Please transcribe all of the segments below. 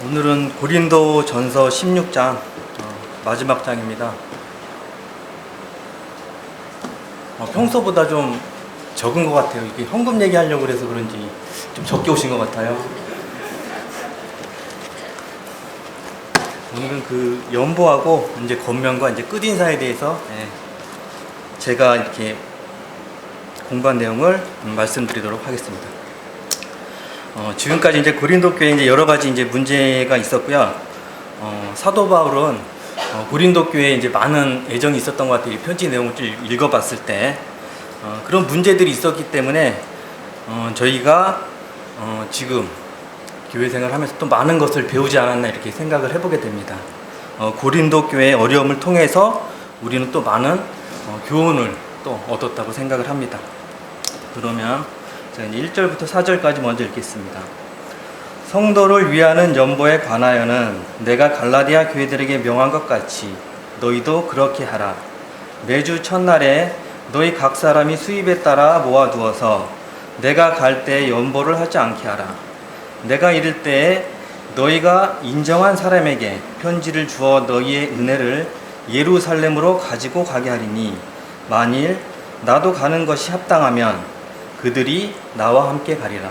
오늘은 고린도 전서 16장 마지막 장입니다. 평소보다 좀 적은 것 같아요. 이게 헌금 얘기하려고 그래서 그런지 좀 적게 오신 것 같아요. 오늘은 그 연보하고 이제 권면과 이제 끝인사에 대해서 제가 이렇게 공부한 내용을 말씀드리도록 하겠습니다. 지금까지 이제 고린도 교회에 이제 여러 가지 이제 문제가 있었고요. 사도 바울은 고린도 교회에 이제 많은 애정이 있었던 것 같아요. 이 편지 내용을 좀 읽어봤을 때 그런 문제들이 있었기 때문에 저희가 지금 교회 생활을 하면서 또 많은 것을 배우지 않았나 이렇게 생각을 해보게 됩니다. 고린도 교회의 어려움을 통해서 우리는 또 많은 교훈을 또 얻었다고 생각을 합니다. 그러면 제가 이제 1절부터 4절까지 먼저 읽겠습니다. 성도를 위하는 연보에 관하여는 내가 갈라디아 교회들에게 명한 것 같이 너희도 그렇게 하라. 매주 첫날에 너희 각 사람이 수입에 따라 모아두어서 내가 갈 때에 연보를 하지 않게 하라. 내가 이를 때에 너희가 인정한 사람에게 편지를 주어 너희의 은혜를 예루살렘으로 가지고 가게 하리니 만일 나도 가는 것이 합당하면 그들이 나와 함께 가리라.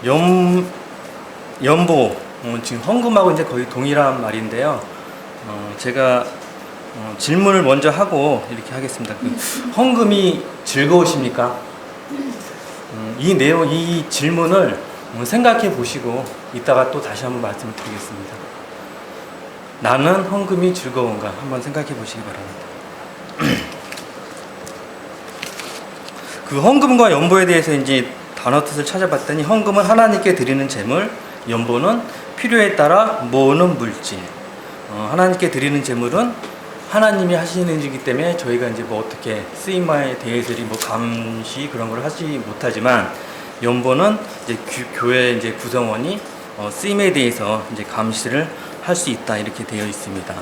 연보, 지금 헌금하고 이제 거의 동일한 말인데요. 제가 질문을 먼저 하고 이렇게 하겠습니다. 헌금이 즐거우십니까? 이 내용, 이 질문을 생각해 보시고 이따가 또 다시 한번 말씀을 드리겠습니다. 나는 헌금이 즐거운가? 한번 생각해 보시기 바랍니다. 그 헌금과 연보에 대해서 이제 단어 뜻을 찾아봤더니 헌금은 하나님께 드리는 제물, 연보는 필요에 따라 모으는 물질. 하나님께 드리는 제물은 하나님이 하시는 일이기 때문에 저희가 이제 뭐 어떻게 쓰임에 대해서 뭐 감시 그런 걸 하지 못하지만 연보는 이제 교회 이제 구성원이 쓰임에 대해서 이제 감시를 할 수 있다 이렇게 되어 있습니다.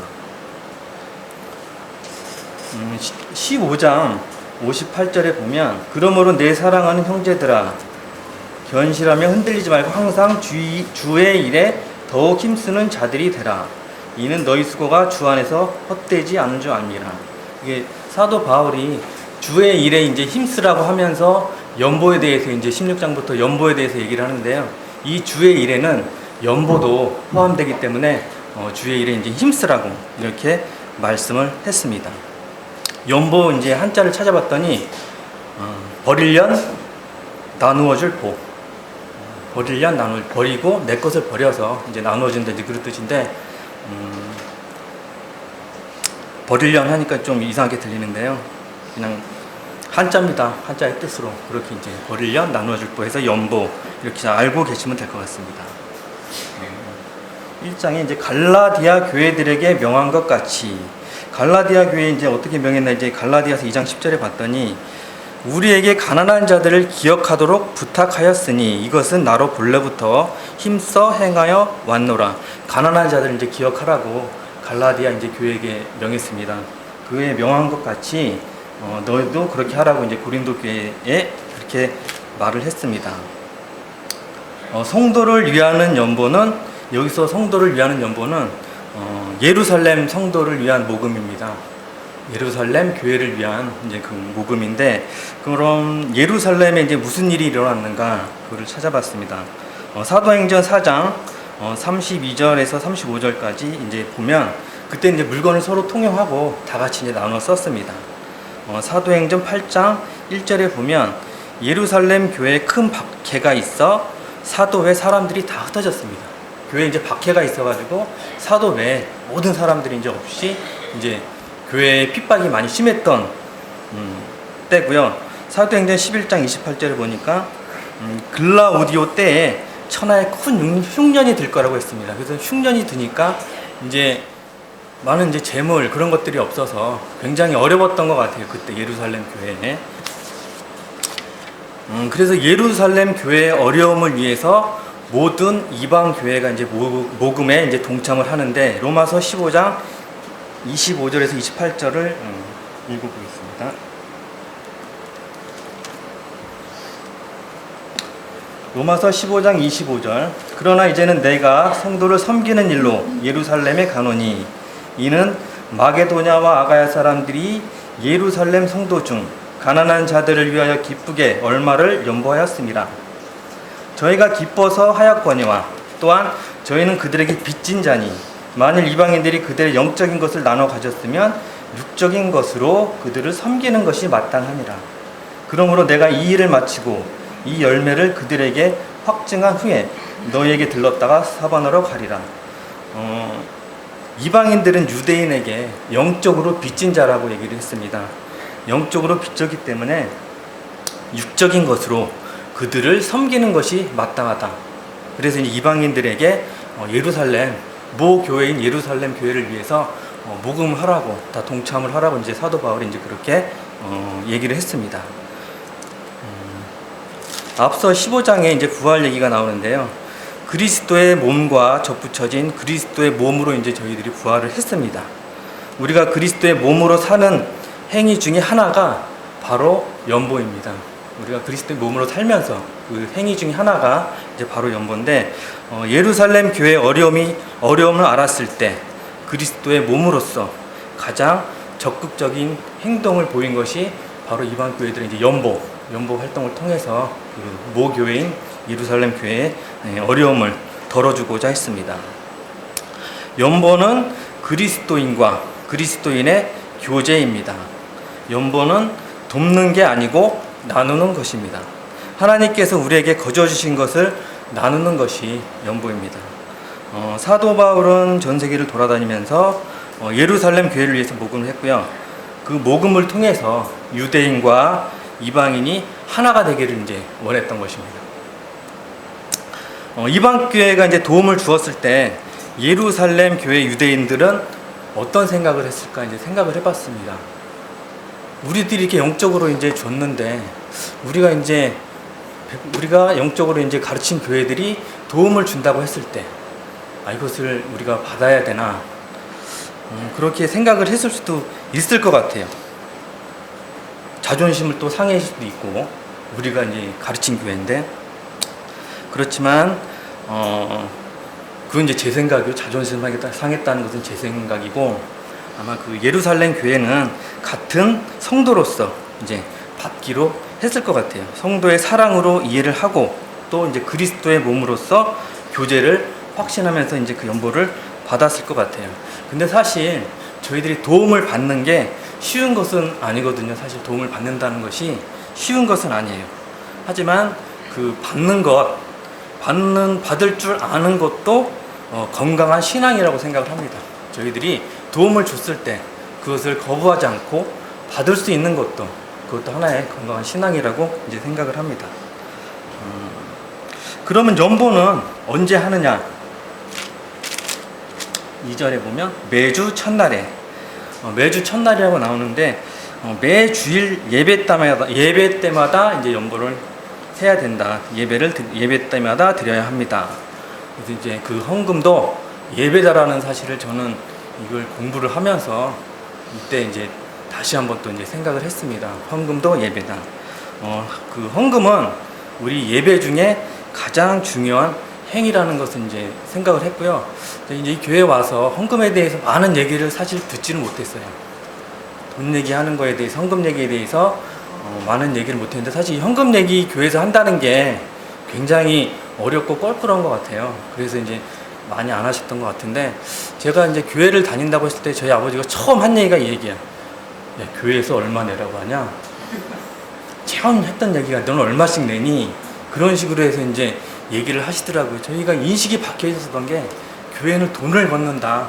15장 58절에 보면 그러므로 내 사랑하는 형제들아 견실하며 흔들리지 말고 항상 주의 일에 더욱 힘쓰는 자들이 되라. 이는 너희 수고가 주 안에서 헛되지 않은 줄 압니다. 이게 사도 바울이 주의 일에 이제 힘쓰라고 하면서 연보에 대해서 이제 16장부터 연보에 대해서 얘기를 하는데요. 이 주의 일에는 연보도 포함되기 때문에 주의 일에 이제 힘쓰라고 이렇게 말씀을 했습니다. 연보 이제 한자를 찾아봤더니 버릴련 나누어줄 보. 버릴련 나눌 버리고 내 것을 버려서 이제 나누어준다 이제 그런 뜻인데 버릴련 하니까 좀 이상하게 들리는데요. 그냥 한자입니다. 한자의 뜻으로 그렇게 이제 버릴련 나누어줄 보 해서 연보 이렇게 알고 계시면 될 것 같습니다. 1장에 이제 갈라디아 교회들에게 명한 것 같이 갈라디아 교회에 이제 어떻게 명했나 이제 갈라디아서 2장 10절에 봤더니 우리에게 가난한 자들을 기억하도록 부탁하였으니 이것은 나로 본래부터 힘써 행하여 왔노라. 가난한 자들을 이제 기억하라고 갈라디아 이제 교회에게 명했습니다. 그에 명한 것 같이 너희도 그렇게 하라고 이제 고린도 교회에 그렇게 말을 했습니다. 성도를 위하는 연보는 여기서 성도를 위하는 연보는 예루살렘 성도를 위한 모금입니다. 예루살렘 교회를 위한 이제 그 모금인데 그럼 예루살렘에 이제 무슨 일이 일어났는가 그걸 찾아봤습니다. 사도행전 4장 32절에서 35절까지 이제 보면 그때 이제 물건을 서로 통용하고 다 같이 이제 나눠 썼습니다. 사도행전 8장 1절에 보면 예루살렘 교회에 큰 박해가 있어 사도 외 사람들이 다 흩어졌습니다. 교회에 이제 박해가 있어가지고 사도 외 모든 사람들이 이제 없이 이제 교회에 핍박이 많이 심했던 때고요. 사도행전 11장 28절을 보니까 글라우디오 때에 천하에 큰 흉년이 들 거라고 했습니다. 그래서 흉년이 드니까 이제 많은 이제 재물 그런 것들이 없어서 굉장히 어려웠던 것 같아요. 그때 예루살렘 교회에. 그래서 예루살렘 교회의 어려움을 위해서 모든 이방 교회가 이제 모금에 이제 동참을 하는데 로마서 15장 25절에서 28절을 읽어보겠습니다. 로마서 15장 25절. 그러나 이제는 내가 성도를 섬기는 일로 예루살렘에 가노니 이는 마게도냐와 아가야 사람들이 예루살렘 성도 중 가난한 자들을 위하여 기쁘게 얼마를 연보하였습니다. 저희가 기뻐서 하였거니와 또한 저희는 그들에게 빚진 자니 만일 이방인들이 그들의 영적인 것을 나눠 가졌으면 육적인 것으로 그들을 섬기는 것이 마땅하니라. 그러므로 내가 이 일을 마치고 이 열매를 그들에게 확증한 후에 너희에게 들렀다가 사바나로 가리라. 이방인들은 유대인에게 영적으로 빚진 자라고 얘기를 했습니다. 영적으로 빚졌기 때문에 육적인 것으로 그들을 섬기는 것이 마땅하다. 그래서 이방인들에게 예루살렘 모 교회인 예루살렘 교회를 위해서 모금을 하라고, 다 동참을 하라고 이제 사도 바울이 이제 그렇게 얘기를 했습니다. 앞서 15장에 이제 부활 얘기가 나오는데요. 그리스도의 몸과 접붙여진 그리스도의 몸으로 이제 저희들이 부활을 했습니다. 우리가 그리스도의 몸으로 사는 행위 중에 하나가 바로 연보입니다. 우리가 그리스도의 몸으로 살면서 그 행위 중에 하나가 이제 바로 연보인데, 예루살렘 교회의 어려움을 알았을 때 그리스도의 몸으로서 가장 적극적인 행동을 보인 것이 바로 이방 교회들의 이제 연보 활동을 통해서 그 모 교회인 예루살렘 교회의 어려움을 덜어주고자 했습니다. 연보는 그리스도인과 그리스도인의 교제입니다. 연보는 돕는 게 아니고 나누는 것입니다. 하나님께서 우리에게 거저 주신 것을 나누는 것이 연보입니다. 사도 바울은 전 세계를 돌아다니면서 예루살렘 교회를 위해서 모금을 했고요. 그 모금을 통해서 유대인과 이방인이 하나가 되기를 이제 원했던 것입니다. 이방 교회가 이제 도움을 주었을 때 예루살렘 교회 유대인들은 어떤 생각을 했을까 이제 생각을 해봤습니다. 우리들이 이렇게 영적으로 이제 줬는데 우리가 영적으로 이제 가르친 교회들이 도움을 준다고 했을 때 이것을 우리가 받아야 되나, 그렇게 생각을 했을 수도 있을 것 같아요. 자존심을 또 상해할 수도 있고, 우리가 이제 가르친 교회인데. 그렇지만 그건 이제 제 생각이고, 자존심을 상했다는 것은 제 생각이고, 아마 그 예루살렘 교회는 같은 성도로서 이제 받기로 했을 것 같아요. 성도의 사랑으로 이해를 하고 또 이제 그리스도의 몸으로서 교제를 확신하면서 이제 그 연보를 받았을 것 같아요. 근데 사실 저희들이 도움을 받는 게 쉬운 것은 아니거든요. 사실 도움을 받는다는 것이 쉬운 것은 아니에요. 하지만 그 받을 줄 아는 것도 건강한 신앙이라고 생각을 합니다. 저희들이 도움을 줬을 때 그것을 거부하지 않고 받을 수 있는 것도, 그것도 하나의 건강한 신앙이라고 이제 생각을 합니다. 그러면 연보는 언제 하느냐? 2절에 보면 매주 첫날에, 매주 첫날이라고 나오는데 매 주일 예배 때마다 이제 연보를 해야 된다. 예배 때마다 드려야 합니다. 그래서 이제 그 헌금도 예배다라는 사실을 저는 이걸 공부를 하면서 이때 이제 다시 한번 또 이제 생각을 했습니다. 헌금도 예배다. 그 헌금은 우리 예배 중에 가장 중요한 행위라는 것을 이제 생각을 했고요. 이제 이 교회에 와서 헌금에 대해서 많은 얘기를 사실 듣지는 못했어요. 돈 얘기하는 거에 대해서, 헌금 얘기에 대해서 많은 얘기를 못했는데, 사실 이 헌금 얘기 교회에서 한다는 게 굉장히 어렵고 껄끄러운 것 같아요. 그래서 이제 많이 안 하셨던 것 같은데, 제가 이제 교회를 다닌다고 했을 때 저희 아버지가 처음 한 얘기가 이 얘기야. 야, 교회에서 얼마 내라고 하냐? 처음 했던 얘기가 너는 얼마씩 내니? 그런 식으로 해서 이제 얘기를 하시더라고요. 저희가 인식이 박혀 있었던 게 교회는 돈을 받는다,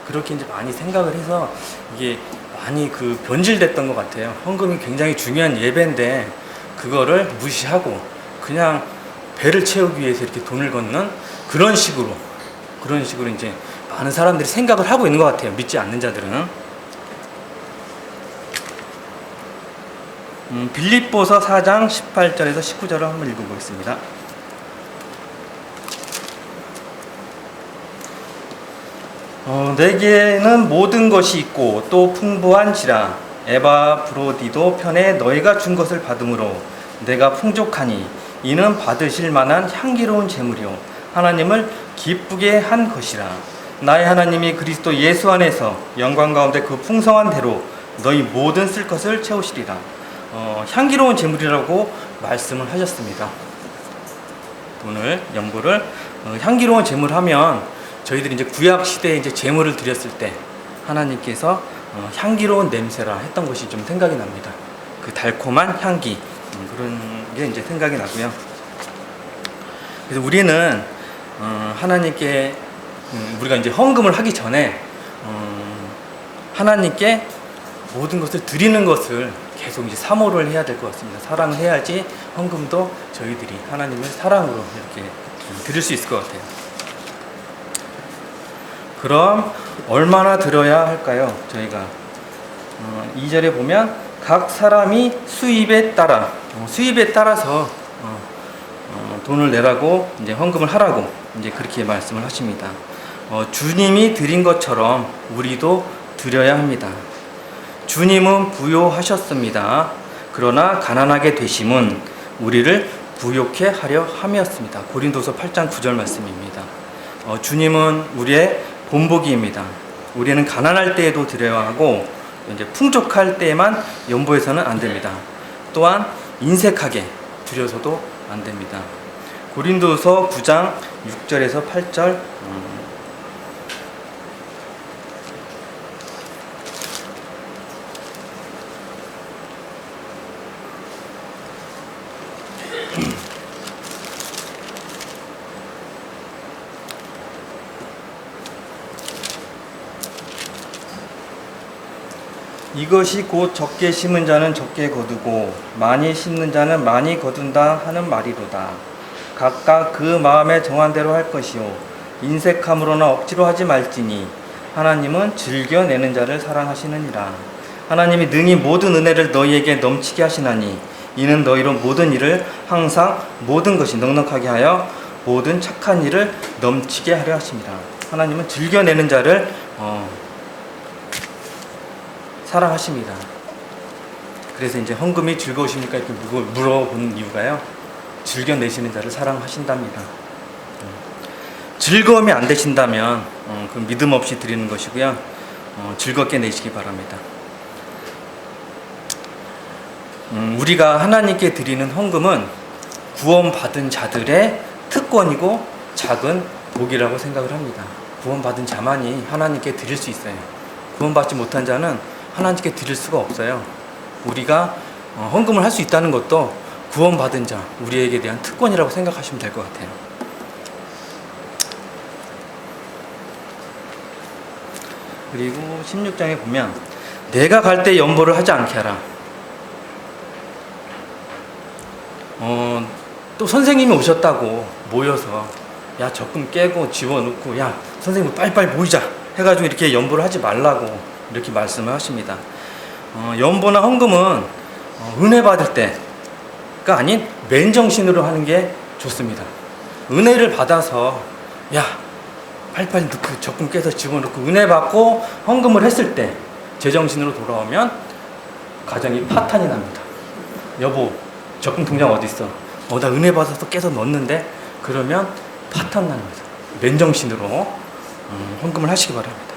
그렇게 이제 많이 생각을 해서 이게 많이 그 변질됐던 것 같아요. 헌금이 굉장히 중요한 예배인데 그거를 무시하고 그냥 배를 채우기 위해서 이렇게 돈을 걷는 그런 식으로 이제 많은 사람들이 생각을 하고 있는 것 같아요. 믿지 않는 자들은. 빌립보서 4장 18절에서 19절을 한번 읽어보겠습니다. 내게는 모든 것이 있고 또 풍부한지라 에바브로디도 편에 너희가 준 것을 받음으로 내가 풍족하니 이는 받으실 만한 향기로운 제물이요 하나님을 기쁘게 한 것이라. 나의 하나님이 그리스도 예수 안에서 영광 가운데 그 풍성한 대로 너희 모든 쓸 것을 채우시리라. 향기로운 제물이라고 말씀을 하셨습니다. 오늘 연보를 향기로운 제물하면 저희들이 이제 구약 시대에 이제 제물을 드렸을 때 하나님께서 향기로운 냄새라 했던 것이 좀 생각이 납니다. 그 달콤한 향기 그런 게 이제 생각이 나고요. 그래서 우리는 하나님께 우리가 이제 헌금을 하기 전에 하나님께 모든 것을 드리는 것을 계속 이제 사모를 해야 될 것 같습니다. 사랑을 해야지 헌금도 저희들이 하나님을 사랑으로 이렇게 드릴 수 있을 것 같아요. 그럼 얼마나 드려야 할까요? 저희가 2절에 보면 각 사람이 수입에 따라서 돈을 내라고 이제 헌금을 하라고 이제 그렇게 말씀을 하십니다. 주님이 드린 것처럼 우리도 드려야 합니다. 주님은 부요하셨습니다. 그러나 가난하게 되심은 우리를 부요케 하려 함이었습니다. 고린도서 8장 9절 말씀입니다. 주님은 우리의 본보기입니다. 우리는 가난할 때에도 드려야 하고 이제 풍족할 때에만 연보해서는 안 됩니다. 또한 인색하게 드려서도 안 됩니다. 고린도서 9장 6절에서 8절 이것이 곧 적게 심은 자는 적게 거두고 많이 심는 자는 많이 거둔다 하는 말이로다. 각각 그 마음에 정한 대로 할 것이요 인색함으로나 억지로 하지 말지니 하나님은 즐겨내는 자를 사랑하시느니라. 하나님이 능히 모든 은혜를 너희에게 넘치게 하시나니 이는 너희로 모든 일을 항상 모든 것이 넉넉하게 하여 모든 착한 일을 넘치게 하려 하십니다. 하나님은 즐겨내는 자를 사랑하십니다. 그래서 이제 헌금이 즐거우십니까? 이렇게 물어보는 이유가요. 즐겨내시는 자를 사랑하신답니다. 즐거움이 안 되신다면 그 믿음 없이 드리는 것이고요. 즐겁게 내시기 바랍니다. 우리가 하나님께 드리는 헌금은 구원받은 자들의 특권이고 작은 복이라고 생각을 합니다. 구원받은 자만이 하나님께 드릴 수 있어요. 구원받지 못한 자는 하나님께 드릴 수가 없어요. 우리가 헌금을 할 수 있다는 것도 구원받은 자, 우리에게 대한 특권이라고 생각하시면 될 것 같아요. 그리고 16장에 보면 내가 갈 때 연보를 하지 않게 하라. 또 선생님이 오셨다고 모여서 야 적금 깨고 집어넣고 야 선생님 빨리빨리 모이자 해가지고 이렇게 연보를 하지 말라고 이렇게 말씀을 하십니다. 연보나 헌금은 은혜 받을 때가 아닌 맨정신으로 하는 게 좋습니다. 은혜를 받아서 야 빨리빨리 넣고 적금 깨서 집어넣고 은혜 받고 헌금을 했을 때 제정신으로 돌아오면 가정이 파탄이 납니다. 여보 적금 통장 어디 있어? 나 은혜 받아서 깨서 넣었는데 그러면 파탄 납니다. 맨정신으로 헌금을 하시기 바랍니다.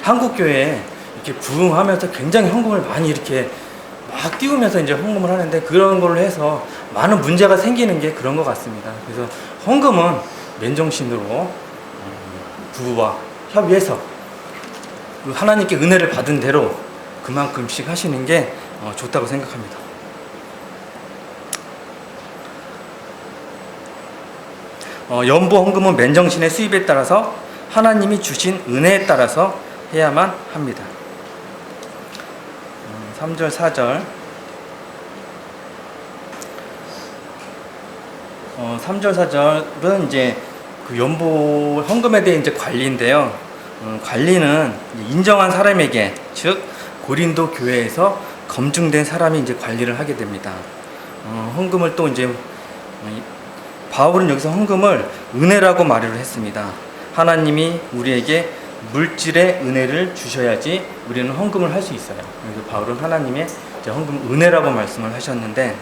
한국 교회에 이렇게 부흥하면서 굉장히 헌금을 많이 이렇게 막 띄우면서 이제 헌금을 하는데 그런 걸로 해서 많은 문제가 생기는 게 그런 것 같습니다. 그래서 헌금은 맨정신으로 부부와 협의해서 하나님께 은혜를 받은 대로 그만큼씩 하시는 게 좋다고 생각합니다. 연보 헌금은 맨정신의 수입에 따라서 하나님이 주신 은혜에 따라서 해야만 합니다. 3절 4절 3절 4절은 이제 그 연보 헌금에 대한 이제 관리인데요. 관리는 인정한 사람에게 즉 고린도 교회에서 검증된 사람이 이제 관리를 하게 됩니다. 헌금을 또 이제 바울은 여기서 헌금을 은혜라고 말을 했습니다. 하나님이 우리에게 물질의 은혜를 주셔야지 우리는 헌금을 할 수 있어요. 그래서 바울은 하나님의 헌금 은혜라고 말씀을 하셨는데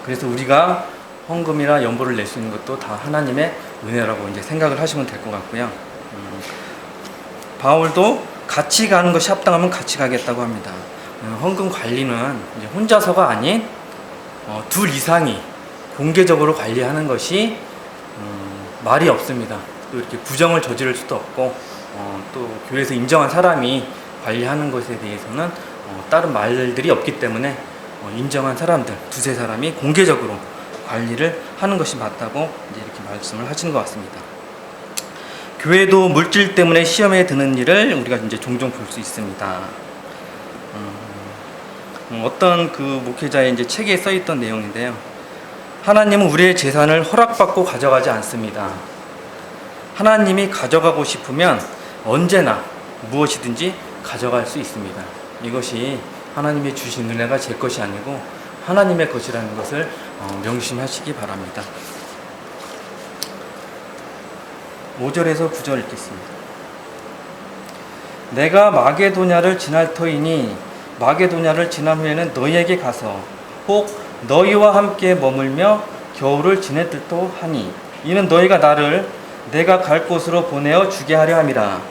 그래서 우리가 헌금이나 연보를 낼 수 있는 것도 다 하나님의 은혜라고 이제 생각을 하시면 될 것 같고요. 바울도 같이 가는 것이 합당하면 같이 가겠다고 합니다. 헌금 관리는 이제 혼자서가 아닌 둘 이상이 공개적으로 관리하는 것이 말이 없습니다. 또 이렇게 부정을 저지를 수도 없고 또 교회에서 인정한 사람이 관리하는 것에 대해서는 다른 말들이 없기 때문에 인정한 사람들, 두세 사람이 공개적으로 관리를 하는 것이 맞다고 이제 이렇게 말씀을 하시는 것 같습니다. 교회도 물질 때문에 시험에 드는 일을 우리가 이제 종종 볼 수 있습니다. 어떤 그 목회자의 이제 책에 써 있던 내용인데요. 하나님은 우리의 재산을 허락받고 가져가지 않습니다. 하나님이 가져가고 싶으면 언제나 무엇이든지 가져갈 수 있습니다. 이것이 하나님의 주신 은혜가 제 것이 아니고 하나님의 것이라는 것을 명심하시기 바랍니다. 5절에서 9절 읽겠습니다. 내가 마게도냐를 지날 터이니 마게도냐를 지난 후에는 너희에게 가서 혹 너희와 함께 머물며 겨울을 지낼 듯도 하니 이는 너희가 나를 내가 갈 곳으로 보내어 주게 하려 함이라.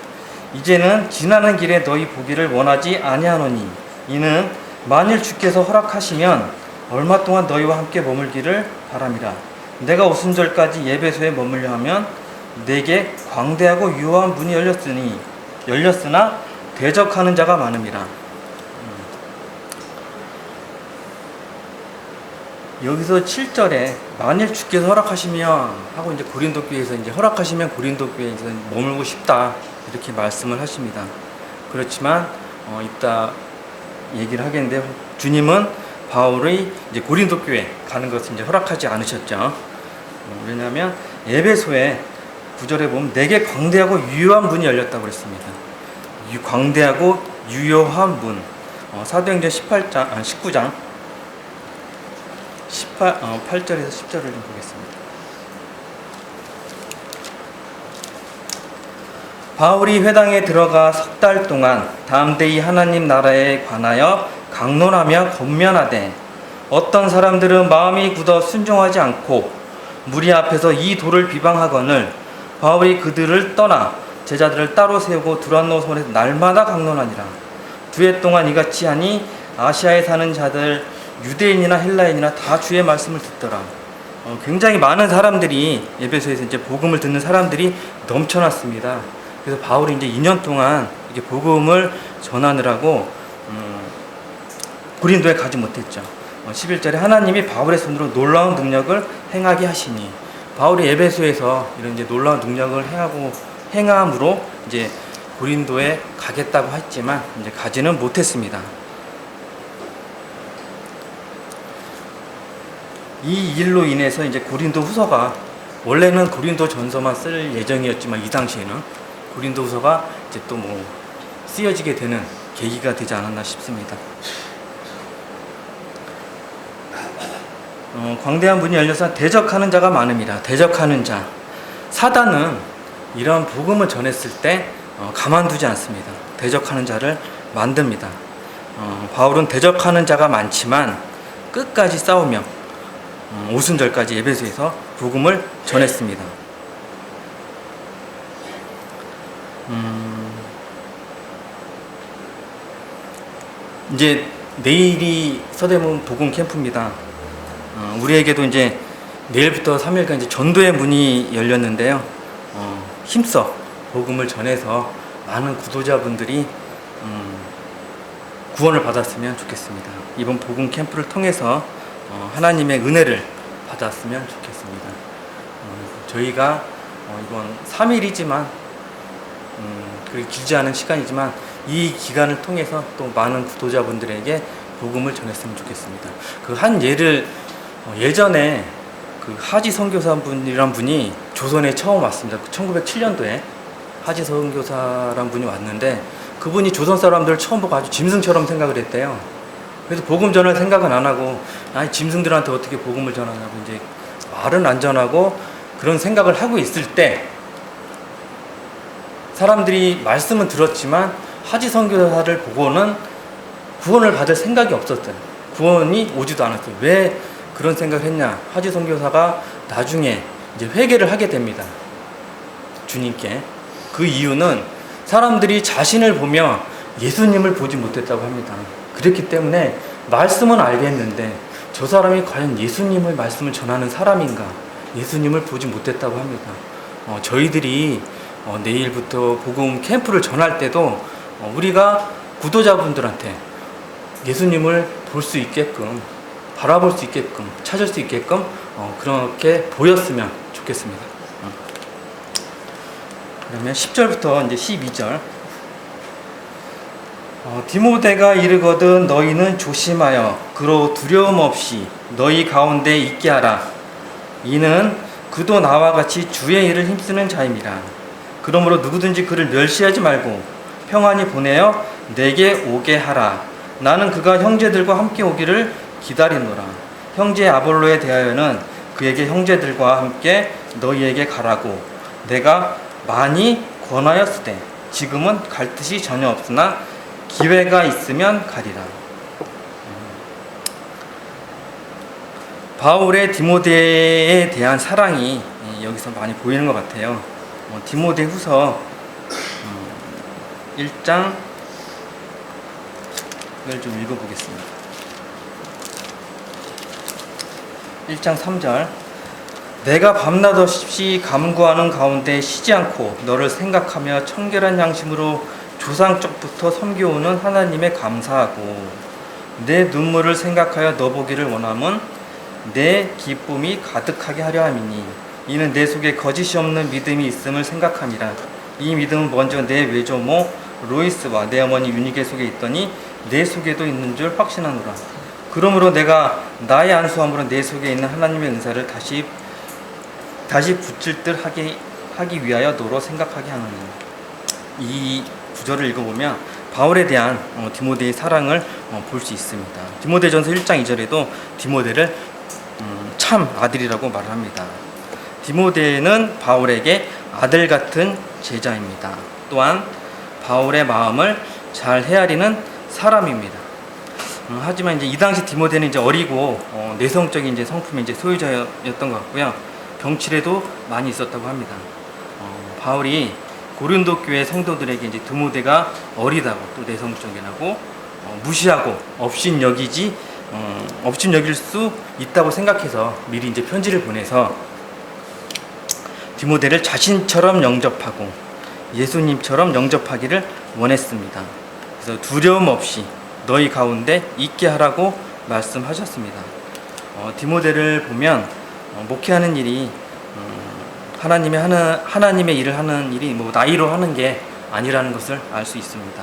이제는 지나는 길에 너희 보기를 원하지 아니하노니 이는 만일 주께서 허락하시면 얼마 동안 너희와 함께 머물기를 바람이라. 내가 오순절까지 예배소에 머물려 하면 내게 광대하고 유효한 문이 열렸으나 대적하는 자가 많음이라. 여기서 7절에 만일 주께서 허락하시면 하고 이제 고린도 교회에서 이제 허락하시면 고린도 교회에서 머물고 싶다 이렇게 말씀을 하십니다. 그렇지만 이따 얘기를 하겠는데 주님은 바울의 이제 고린도 교회 가는 것을 이제 허락하지 않으셨죠. 왜냐하면 에베소에 9절에 보면 내게 광대하고 유효한 문이 열렸다고 그랬습니다. 광대하고 유효한 문. 사도행전 19장 8절에서 10절을 좀 보겠습니다. 바울이 회당에 들어가 석 달 동안 담대히 하나님 나라에 관하여 강론하며 권면하되 어떤 사람들은 마음이 굳어 순종하지 않고 무리 앞에서 이 도를 비방하거늘 바울이 그들을 떠나 제자들을 따로 세우고 두란노선에서 날마다 강론하니라. 2해 동안 이같이 하니 아시아에 사는 자들 유대인이나 헬라인이나 다 주의 말씀을 듣더라. 굉장히 많은 사람들이 에베소에서 이제 복음을 듣는 사람들이 넘쳐났습니다. 그래서 바울이 이제 2년 동안 이게 복음을 전하느라고 고린도에 가지 못했죠. 11절에 하나님이 바울의 손으로 놀라운 능력을 행하게 하시니 바울이 에베소에서 이런 이제 놀라운 능력을 행함으로 이제 고린도에 가겠다고 했지만 이제 가지는 못했습니다. 이 일로 인해서 이제 고린도 후서가 원래는 고린도 전서만 쓸 예정이었지만 이 당시에는 고린도 후서가 이제 또 뭐 쓰여지게 되는 계기가 되지 않았나 싶습니다. 광대한 문이 열려서 대적하는 자가 많음이라. 대적하는 자. 사단은 이런 복음을 전했을 때 가만두지 않습니다. 대적하는 자를 만듭니다. 바울은 대적하는 자가 많지만 끝까지 싸우며 오순절까지 에베소에서 복음을 전했습니다. 이제 내일이 서대문 복음 캠프입니다. 우리에게도 이제 내일부터 3일간 이제 전도의 문이 열렸는데요. 힘써 복음을 전해서 많은 구도자분들이 구원을 받았으면 좋겠습니다. 이번 복음 캠프를 통해서 하나님의 은혜를 받았으면 좋겠습니다. 저희가 이번 3일이지만 그리 길지 않은 시간이지만 이 기간을 통해서 또 많은 구도자분들에게 복음을 전했으면 좋겠습니다. 그 한 예를 예전에 그 하지 선교사분이란 분이 조선에 처음 왔습니다. 1907년도에 하지 선교사란 분이 왔는데 그분이 조선 사람들을 처음 보고 아주 짐승처럼 생각을 했대요. 그래서 복음 전할 생각은 안 하고 아니 짐승들한테 어떻게 복음을 전하냐고 이제 말은 안 전하고 그런 생각을 하고 있을 때 사람들이 말씀은 들었지만 하지 선교사를 보고는 구원을 받을 생각이 없었대요. 구원이 오지도 않았어요. 왜 그런 생각을 했냐? 화지 선교사가 나중에 이제 회개를 하게 됩니다. 주님께. 그 이유는 사람들이 자신을 보며 예수님을 보지 못했다고 합니다. 그렇기 때문에 말씀은 알겠는데 저 사람이 과연 예수님의 말씀을 전하는 사람인가? 예수님을 보지 못했다고 합니다. 저희들이 내일부터 복음 캠프를 전할 때도 우리가 구도자분들한테 예수님을 볼 수 있게끔, 바라볼 수 있게끔, 찾을 수 있게끔 그렇게 보였으면 좋겠습니다. 그러면 10절부터 이제 12절. 디모데가 이르거든 너희는 조심하여 그로 두려움 없이 너희 가운데 있게 하라. 이는 그도 나와 같이 주의 일을 힘쓰는 자임이라. 그러므로 누구든지 그를 멸시하지 말고 평안히 보내어 내게 오게 하라. 나는 그가 형제들과 함께 오기를 기다리노라. 형제 아볼로에 대하여는 그에게 형제들과 함께 너희에게 가라고 내가 많이 권하였으되 지금은 갈 뜻이 전혀 없으나 기회가 있으면 가리라. 바울의 디모데에 대한 사랑이 여기서 많이 보이는 것 같아요. 디모데 후서 1장을 좀 읽어보겠습니다. 1장 3절. 내가 밤낮 없이 간구하는 가운데 쉬지 않고 너를 생각하며 청결한 양심으로 조상적부터 섬겨오는 하나님에 감사하고 내 눈물을 생각하여 너 보기를 원함은 내 기쁨이 가득하게 하려 함이니 이는 내 속에 거짓이 없는 믿음이 있음을 생각함이라. 이 믿음은 먼저 내 외조모 로이스와 내 어머니 유니게 속에 있더니 내 속에도 있는 줄 확신하노라. 그러므로 내가 나의 안수함으로 내 속에 있는 하나님의 은사를 다시 붙일 듯 하기 위하여 너로 생각하게 하노니. 이 구절을 읽어보면 바울에 대한 디모데의 사랑을 볼 수 있습니다. 디모데전서 1장 2절에도 디모데를 참 아들이라고 말을 합니다. 디모데는 바울에게 아들 같은 제자입니다. 또한 바울의 마음을 잘 헤아리는 사람입니다. 하지만 이제 이 당시 디모데는 이제 어리고 내성적인 이제 성품의 이제 소유자였던 것 같고요. 병치레도 많이 있었다고 합니다. 바울이 고린도 교회 성도들에게 이제 디모데가 어리다고 또 내성적이라고 무시하고 업신여길 수 있다고 생각해서 미리 이제 편지를 보내서 디모데를 자신처럼 영접하고 예수님처럼 영접하기를 원했습니다. 그래서 두려움 없이 너희 가운데 있게 하라고 말씀하셨습니다. 디모데를 보면 목회하는 일이 하나님의 일을 하는 일이 뭐 나이로 하는 게 아니라는 것을 알 수 있습니다.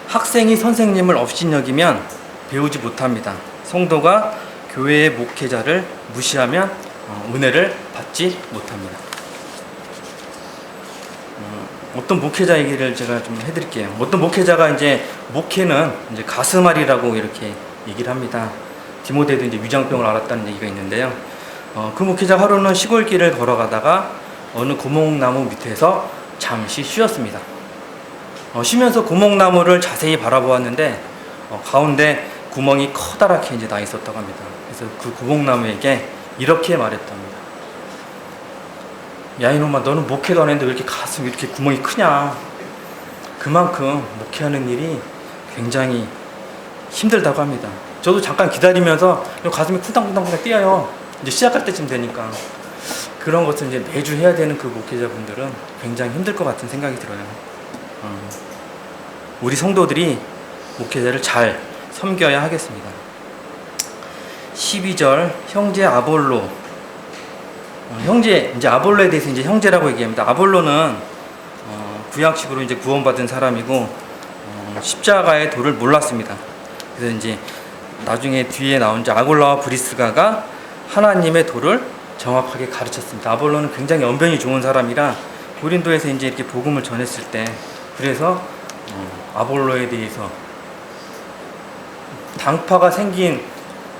학생이 선생님을 업신여기면 배우지 못합니다. 성도가 교회의 목회자를 무시하면 은혜를 받지 못합니다. 어떤 목회자 얘기를 제가 좀 해드릴게요. 어떤 목회자가 이제 목회는 이제 가슴앓이라고 이렇게 얘기를 합니다. 디모데도 이제 위장병을 앓았다는 얘기가 있는데요. 그 목회자 하루는 시골길을 걸어가다가 어느 고목나무 밑에서 잠시 쉬었습니다. 쉬면서 고목나무를 자세히 바라보았는데 가운데 구멍이 커다랗게 이제 나 있었다고 합니다. 그래서 그 고목나무에게 이렇게 말했답니다. 야 이놈아, 너는 목회도 안 했는데 왜 이렇게 가슴이 이렇게 구멍이 크냐. 그만큼 목회하는 일이 굉장히 힘들다고 합니다. 저도 잠깐 기다리면서 가슴이 쿵당쿵당쿵당 뛰어요. 이제 시작할 때쯤 되니까. 그런 것을 이제 매주 해야 되는 그 목회자분들은 굉장히 힘들 것 같은 생각이 들어요. 우리 성도들이 목회자를 잘 섬겨야 하겠습니다. 12절, 형제 아볼로. 이제 아볼로에 대해서 이제 형제라고 얘기합니다. 아볼로는 구약식으로 이제 구원받은 사람이고 십자가의 도를 몰랐습니다. 그래서 이제 나중에 뒤에 나온 이제 아골라와 브리스가가 하나님의 도를 정확하게 가르쳤습니다. 아볼로는 굉장히 언변이 좋은 사람이라 고린도에서 이제 이렇게 복음을 전했을 때 그래서 아볼로에 대해서 당파가 생긴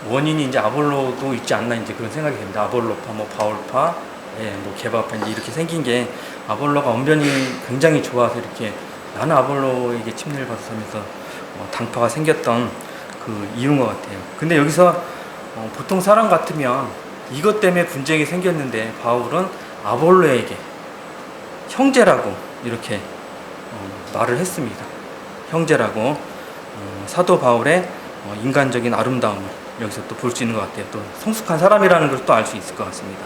원인이 이제 아볼로도 있지 않나 이제 그런 생각이 듭니다. 아볼로파, 뭐 바울파, 뭐 게바파 이렇게 생긴 게 아볼로가 언변이 굉장히 좋아서 이렇게 나는 아볼로에게 침례를 받아서 하면서 당파가 생겼던 그 이유인 것 같아요. 근데 여기서 보통 사람 같으면 이것 때문에 분쟁이 생겼는데 바울은 아볼로에게 형제라고 이렇게 말을 했습니다. 형제라고 사도 바울의 인간적인 아름다움을 여기서 또 볼 수 있는 것 같아요. 또 성숙한 사람이라는 걸 또 알 수 있을 것 같습니다.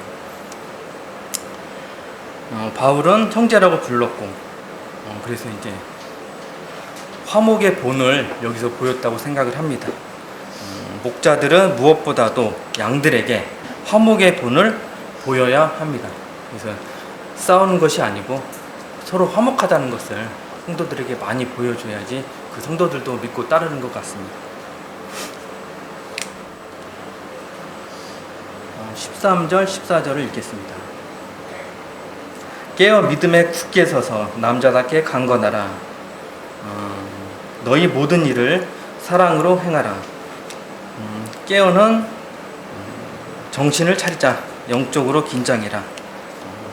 바울은 형제라고 불렀고 그래서 이제 화목의 본을 여기서 보였다고 생각을 합니다. 목자들은 무엇보다도 양들에게 화목의 본을 보여야 합니다. 그래서 싸우는 것이 아니고 서로 화목하다는 것을 성도들에게 많이 보여줘야지 그 성도들도 믿고 따르는 것 같습니다. 13절, 14절을 읽겠습니다. 깨어 믿음에 굳게 서서 남자답게 강건하라. 너희 모든 일을 사랑으로 행하라. 깨어는 정신을 차리자. 영적으로 긴장해라.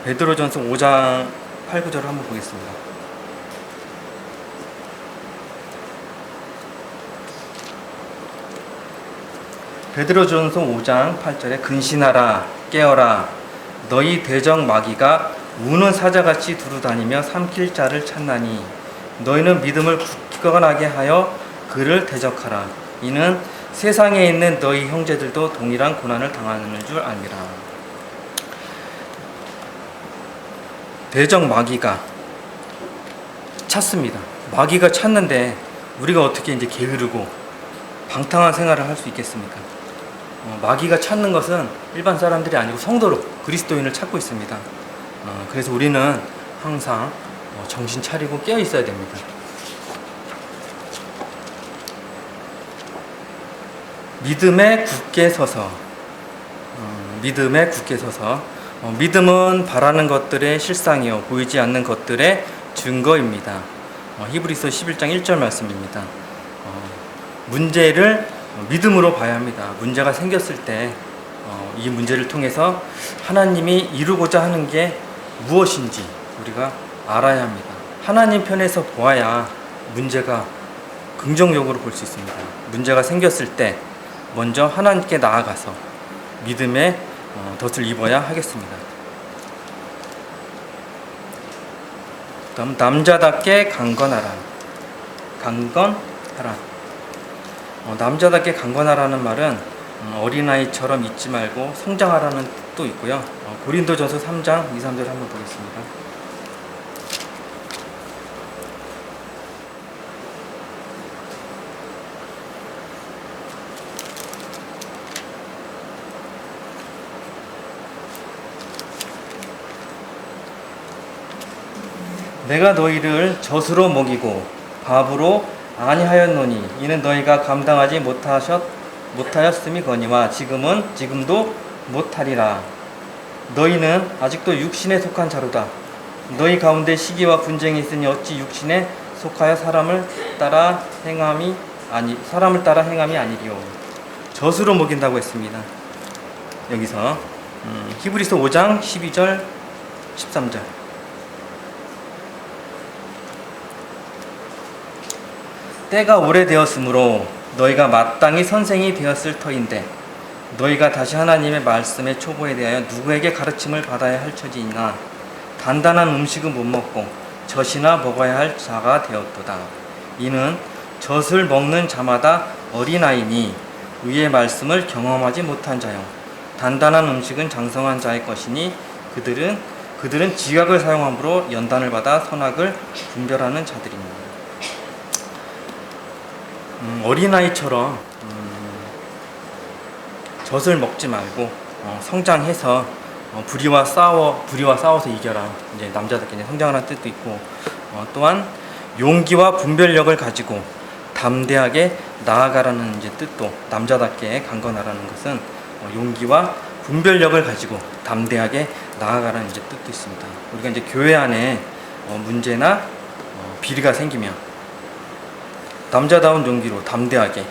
베드로전서 5장 8, 9절을 한번 보겠습니다. 베드로전서 5장 8절에 근신하라 깨어라 너희 대적 마귀가 우는 사자같이 두루다니며 삼킬 자를 찾나니 너희는 믿음을 굳건하게 하여 그를 대적하라 이는 세상에 있는 너희 형제들도 동일한 고난을 당하는 줄 아니라. 대적 마귀가 찾습니다. 마귀가 찾는데 우리가 어떻게 이제 게으르고 방탕한 생활을 할 수 있겠습니까? 마귀가 찾는 것은 일반 사람들이 아니고 성도로 그리스도인을 찾고 있습니다. 그래서 우리는 항상 정신 차리고 깨어 있어야 됩니다. 믿음에 굳게 서서 믿음은 바라는 것들의 실상이요 보이지 않는 것들의 증거입니다. 히브리서 11장 1절 말씀입니다. 문제를 믿음으로 봐야 합니다. 문제가 생겼을 때 이 문제를 통해서 하나님이 이루고자 하는 게 무엇인지 우리가 알아야 합니다. 하나님 편에서 보아야 문제가 긍정적으로 볼 수 있습니다. 문제가 생겼을 때 먼저 하나님께 나아가서 믿음의 덫을 입어야 하겠습니다. 다음 남자답게 강건하라. 남자답게 강건하라는 말은 어린아이처럼 잊지 말고 성장하라는 뜻도 있고요. 고린도전서 3장 2, 3절 한번 보겠습니다. 내가 너희를 젖으로 먹이고 밥으로 아니하였노니 이는 너희가 감당하지 못하였음이거니와 지금도 못하리라. 너희는 아직도 육신에 속한 자로다. 너희 가운데 시기와 분쟁이 있으니 어찌 육신에 속하여 사람을 따라 행함이 아니리요. 젖으로 먹인다고 했습니다. 여기서 히브리서 5장 12절 13절 때가 오래되었으므로 너희가 마땅히 선생이 되었을 터인데 너희가 다시 하나님의 말씀의 초보에 대하여 누구에게 가르침을 받아야 할 처지이나 단단한 음식은 못 먹고 젖이나 먹어야 할 자가 되었도다. 이는 젖을 먹는 자마다 어린아이니 의의 말씀을 경험하지 못한 자요 단단한 음식은 장성한 자의 것이니 그들은 지각을 사용함으로 연단을 받아 선악을 분별하는 자들입니다. 어린아이처럼 젖을 먹지 말고 성장해서 불의와 싸워서 이겨라. 이제 남자답게 성장하라는 뜻도 있고 또한 용기와 분별력을 가지고 담대하게 나아가라는 이제 뜻도 남자답게 강건하라는 것은 용기와 분별력을 가지고 담대하게 나아가라는 이제 뜻도 있습니다. 우리가 이제 교회 안에 문제나 비리가 생기면 남자다운 용기로 담대하게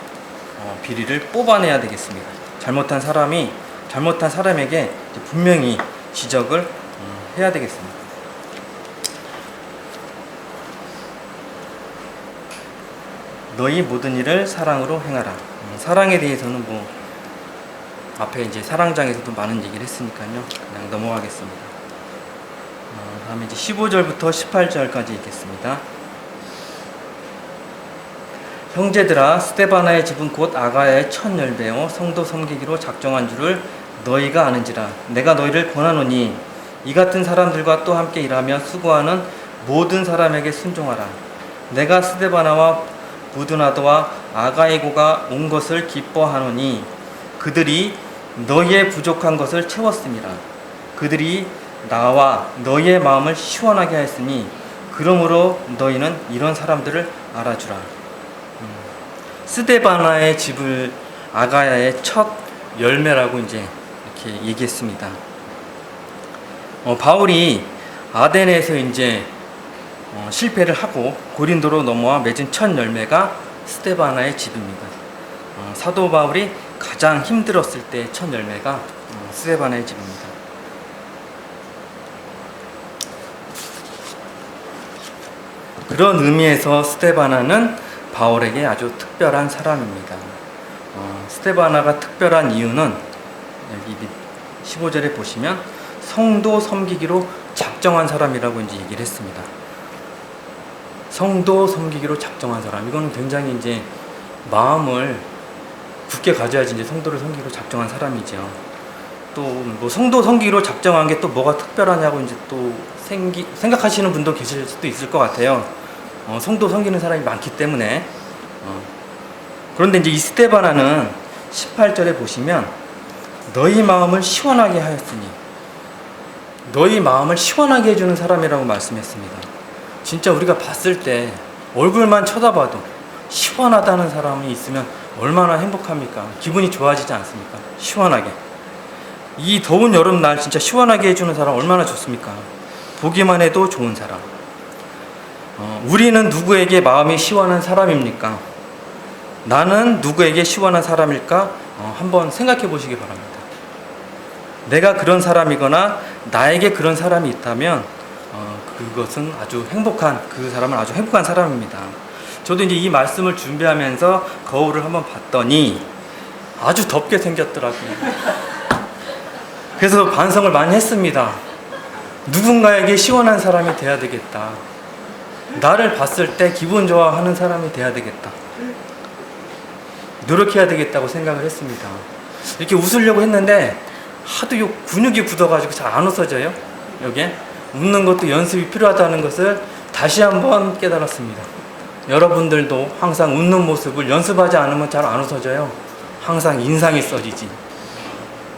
비리를 뽑아내야 되겠습니다. 잘못한 사람에게 분명히 지적을 해야 되겠습니다. 너희 모든 일을 사랑으로 행하라. 사랑에 대해서는 뭐 앞에 이제 사랑장에서도 많은 얘기를 했으니까요. 그냥 넘어가겠습니다. 다음에 이제 15절부터 18절까지 읽겠습니다. 형제들아, 스데바나의 집은 곧 아가야의 첫 열매요 성도 섬기기로 작정한 줄을 너희가 아는지라. 내가 너희를 권하노니 이 같은 사람들과 또 함께 일하며 수고하는 모든 사람에게 순종하라. 내가 스데바나와 부드나도와 아가이고가 온 것을 기뻐하노니 그들이 너희의 부족한 것을 채웠음이라. 그들이 나와 너희의 마음을 시원하게 하였으니 그러므로 너희는 이런 사람들을 알아주라. 스데바나의 집을 아가야의 첫 열매라고 이제 이렇게 얘기했습니다. 바울이 아덴에서 이제 실패를 하고 고린도로 넘어와 맺은 첫 열매가 스데바나의 집입니다. 사도 바울이 가장 힘들었을 때 첫 열매가 스데바나의 집입니다. 그런 의미에서 스데바나는 바울에게 아주 특별한 사람입니다. 스데바나가 특별한 이유는 여기 15절에 보시면 성도 섬기기로 작정한 사람이라고 이제 얘기를 했습니다. 성도 섬기기로 작정한 사람, 이거는 굉장히 이제 마음을 굳게 가져야지 이제 성도를 섬기기로 작정한 사람이죠. 또 뭐 성도 섬기기로 작정한 게 또 뭐가 특별하냐고 이제 또 생각하시는 분도 계실 수도 있을 것 같아요. 성도 섬기는 사람이 많기 때문에. 그런데 이제 이 스데바나는 18절에 보시면 너희 마음을 시원하게 하였으니, 너희 마음을 시원하게 해주는 사람이라고 말씀했습니다. 진짜 우리가 봤을 때 얼굴만 쳐다봐도 시원하다는 사람이 있으면 얼마나 행복합니까? 기분이 좋아지지 않습니까? 시원하게. 이 더운 여름날 진짜 시원하게 해주는 사람 얼마나 좋습니까? 보기만 해도 좋은 사람. 우리는 누구에게 마음이 시원한 사람입니까? 나는 누구에게 시원한 사람일까? 한번 생각해 보시기 바랍니다. 내가 그런 사람이거나 나에게 그런 사람이 있다면 그것은 아주 행복한, 그 사람은 아주 행복한 사람입니다. 저도 이제 이 말씀을 준비하면서 거울을 한번 봤더니 아주 덥게 생겼더라고요. 그래서 반성을 많이 했습니다. 누군가에게 시원한 사람이 돼야 되겠다. 나를 봤을 때 기분 좋아하는 사람이 돼야 되겠다. 노력해야 되겠다고 생각을 했습니다. 이렇게 웃으려고 했는데 하도 요 근육이 굳어가지고 잘 안 웃어져요. 여기에 웃는 것도 연습이 필요하다는 것을 다시 한번 깨달았습니다. 여러분들도 항상 웃는 모습을 연습하지 않으면 잘 안 웃어져요. 항상 인상이 써지지.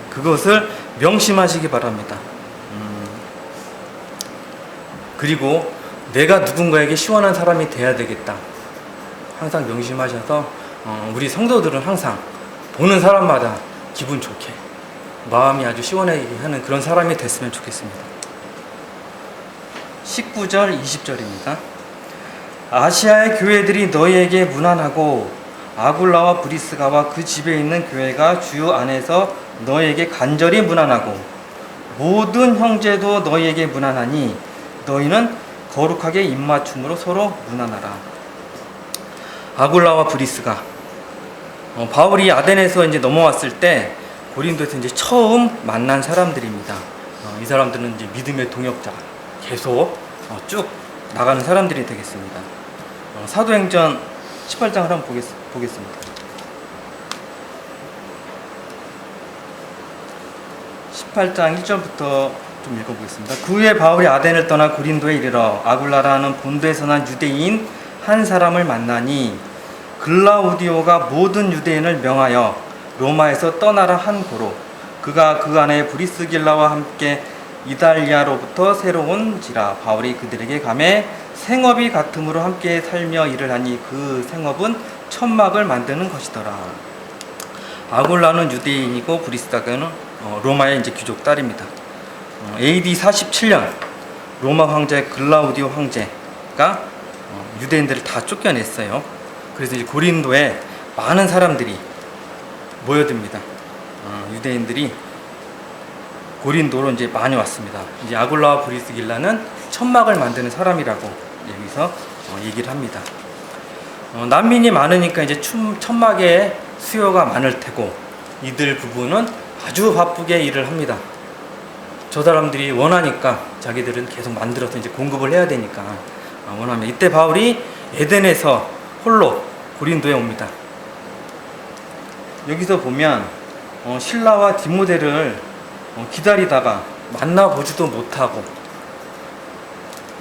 그것을 명심하시기 바랍니다. 그리고 내가 누군가에게 시원한 사람이 돼야 되겠다. 항상 명심하셔서 우리 성도들은 항상 보는 사람마다 기분 좋게 마음이 아주 시원하게 하는 그런 사람이 됐으면 좋겠습니다. 19절 20절입니다. 아시아의 교회들이 너희에게 문안하고 아굴라와 브리스가와 그 집에 있는 교회가 주 안에서 너희에게 간절히 문안하고 모든 형제도 너희에게 문안하니 너희는 거룩하게 입맞춤으로 서로 문안하라. 아굴라와 브리스가 바울이 아덴에서 이제 넘어왔을 때 고린도에서 이제 처음 만난 사람들입니다. 이 사람들은 이제 믿음의 동역자, 계속 쭉 나가는 사람들이 되겠습니다. 사도행전 18장을 한번 보겠습니다. 18장 1절부터 좀 읽어보겠습니다. 그 후에 바울이 아덴을 떠나 고린도에 이르러 아굴라라는 본도에서 난 유대인 한 사람을 만나니 글라우디오가 모든 유대인을 명하여 로마에서 떠나라 한 고로 그가 그 안에 브리스길라와 함께 이달리아로부터 새로운지라. 바울이 그들에게 가매 생업이 같음으로 함께 살며 일을 하니 그 생업은 천막을 만드는 것이더라. 아굴라는 유대인이고 브리스가는 로마의 이제 귀족 딸입니다. AD 47년 로마 황제 글라우디오 황제가 유대인들을 다 쫓겨냈어요. 그래서 이제 고린도에 많은 사람들이 모여듭니다. 유대인들이 고린도로 이제 많이 왔습니다. 이제 아굴라와 브리스길라는 천막을 만드는 사람이라고 여기서 얘기를 합니다. 난민이 많으니까 이제 천막에 수요가 많을 테고 이들 부부는 아주 바쁘게 일을 합니다. 저 사람들이 원하니까 자기들은 계속 만들어서 이제 공급을 해야 되니까 원하면 이때 바울이 에덴에서 홀로 고린도에 옵니다. 여기서 보면 실라와 디모데를 기다리다가 만나보지도 못하고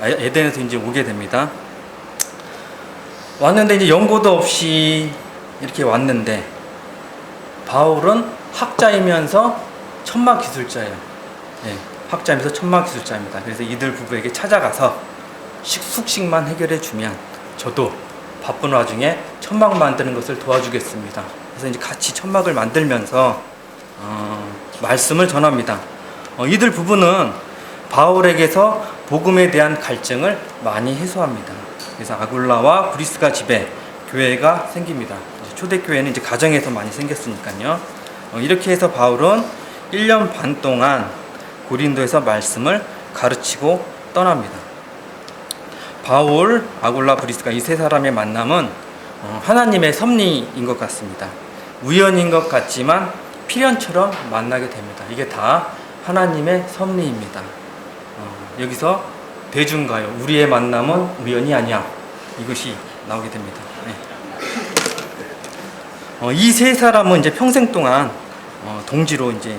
에덴에서 이제 오게 됩니다. 왔는데 이제 연고도 없이 이렇게 왔는데 바울은 학자이면서 천막 기술자예요. 네, 학자이면서 천막 기술자입니다. 그래서 이들 부부에게 찾아가서 숙식만 해결해 주면 저도 바쁜 와중에 천막 만드는 것을 도와주겠습니다. 그래서 이제 같이 천막을 만들면서 말씀을 전합니다. 이들 부부는 바울에게서 복음에 대한 갈증을 많이 해소합니다. 그래서 아굴라와 브리스가 집에 교회가 생깁니다. 초대교회는 이제 가정에서 많이 생겼으니까요. 이렇게 해서 바울은 1년 반 동안 고린도에서 말씀을 가르치고 떠납니다. 바울, 아굴라, 브리스가 이 세 사람의 만남은 하나님의 섭리인 것 같습니다. 우연인 것 같지만 필연처럼 만나게 됩니다. 이게 다 하나님의 섭리입니다. 여기서 대중가요, 우리의 만남은 우연이 아니야, 이것이 나오게 됩니다. 네. 이 세 사람은 이제 평생 동안 동지로 이제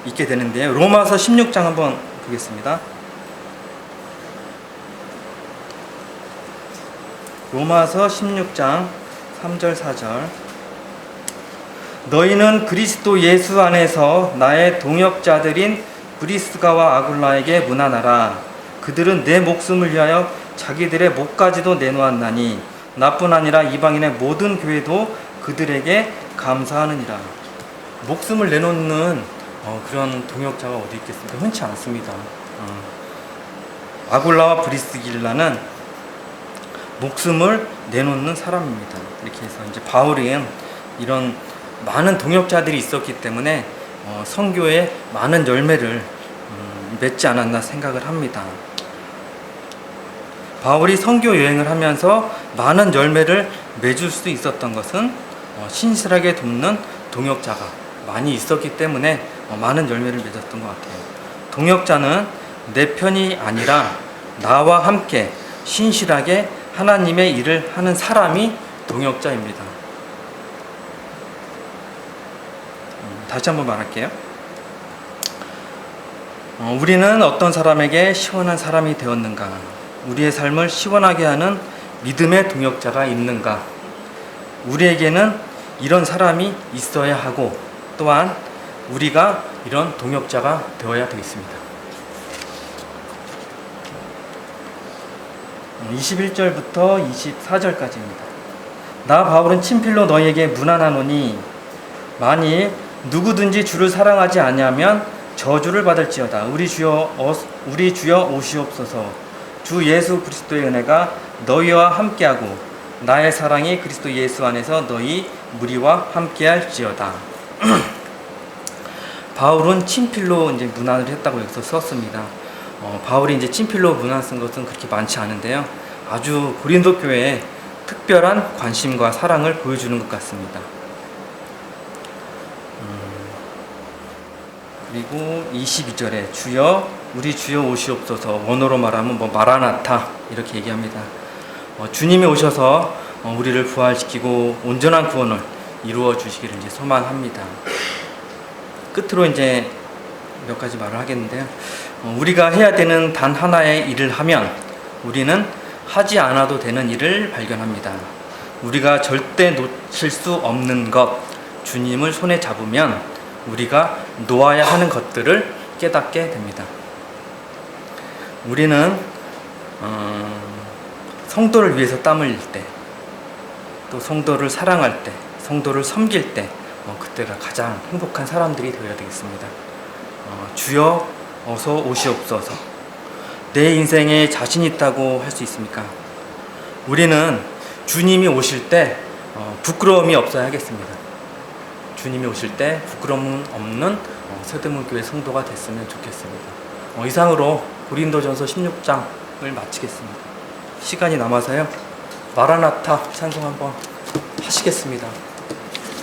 있게 되는데요. 로마서 16장 한번 보겠습니다. 로마서 16장 3절 4절. 너희는 그리스도 예수 안에서 나의 동역자들인 브리스가와 아굴라에게 문안하라. 그들은 내 목숨을 위하여 자기들의 목까지도 내놓았나니 나뿐 아니라 이방인의 모든 교회도 그들에게 감사하느니라. 목숨을 내놓는 그런 동역자가 어디 있겠습니까? 흔치 않습니다. 아굴라와 브리스길라는 목숨을 내놓는 사람입니다. 이렇게 해서 이제 바울은 이런 많은 동역자들이 있었기 때문에 선교에 많은 열매를 맺지 않았나 생각을 합니다. 바울이 선교 여행을 하면서 많은 열매를 맺을 수 있었던 것은 신실하게 돕는 동역자가 많이 있었기 때문에 많은 열매를 맺었던 것 같아요. 동역자는 내 편이 아니라 나와 함께 신실하게 하나님의 일을 하는 사람이 동역자입니다. 다시 한번 말할게요. 우리는 어떤 사람에게 시원한 사람이 되었는가? 우리의 삶을 시원하게 하는 믿음의 동역자가 있는가? 우리에게는 이런 사람이 있어야 하고 또한 우리가 이런 동역자가 되어야 되겠습니다. 21절부터 24절까지입니다. 나 바울은 친필로 너희에게 문안하노니 만일 누구든지 주를 사랑하지 아니하면 저주를 받을지어다. 우리 주여 오시옵소서. 주 예수 그리스도의 은혜가 너희와 함께하고 나의 사랑이 그리스도 예수 안에서 너희 무리와 함께할지어다. 바울은 친필로 이제 문안을 했다고 여기서 썼습니다. 바울이 이제 친필로 문안 쓴 것은 그렇게 많지 않은데요. 아주 고린도 교회에 특별한 관심과 사랑을 보여주는 것 같습니다. 그리고 22절에 주여 우리 주여 오시옵소서. 원어로 말하면 마라나타 이렇게 얘기합니다. 주님이 오셔서 우리를 부활시키고 온전한 구원을 이루어 주시기를 이제 소망합니다. 끝으로 이제 몇 가지 말을 하겠는데요. 우리가 해야 되는 단 하나의 일을 하면 우리는 하지 않아도 되는 일을 발견합니다. 우리가 절대 놓칠 수 없는 것, 주님을 손에 잡으면 우리가 놓아야 하는 것들을 깨닫게 됩니다. 우리는 성도를 위해서 땀을 흘릴 때, 또 성도를 사랑할 때, 성도를 섬길 때 그때가 가장 행복한 사람들이 되어야 되겠습니다. 주여 어서 오시옵소서. 내 인생에 자신 있다고 할 수 있습니까? 우리는 주님이 오실 때 부끄러움이 없어야 하겠습니다. 주님이 오실 때 부끄러움 없는 서대문교회 성도가 됐으면 좋겠습니다. 이상으로 고린도전서 16장을 마치겠습니다. 시간이 남아서요. 마라나타 찬송 한번 하시겠습니다.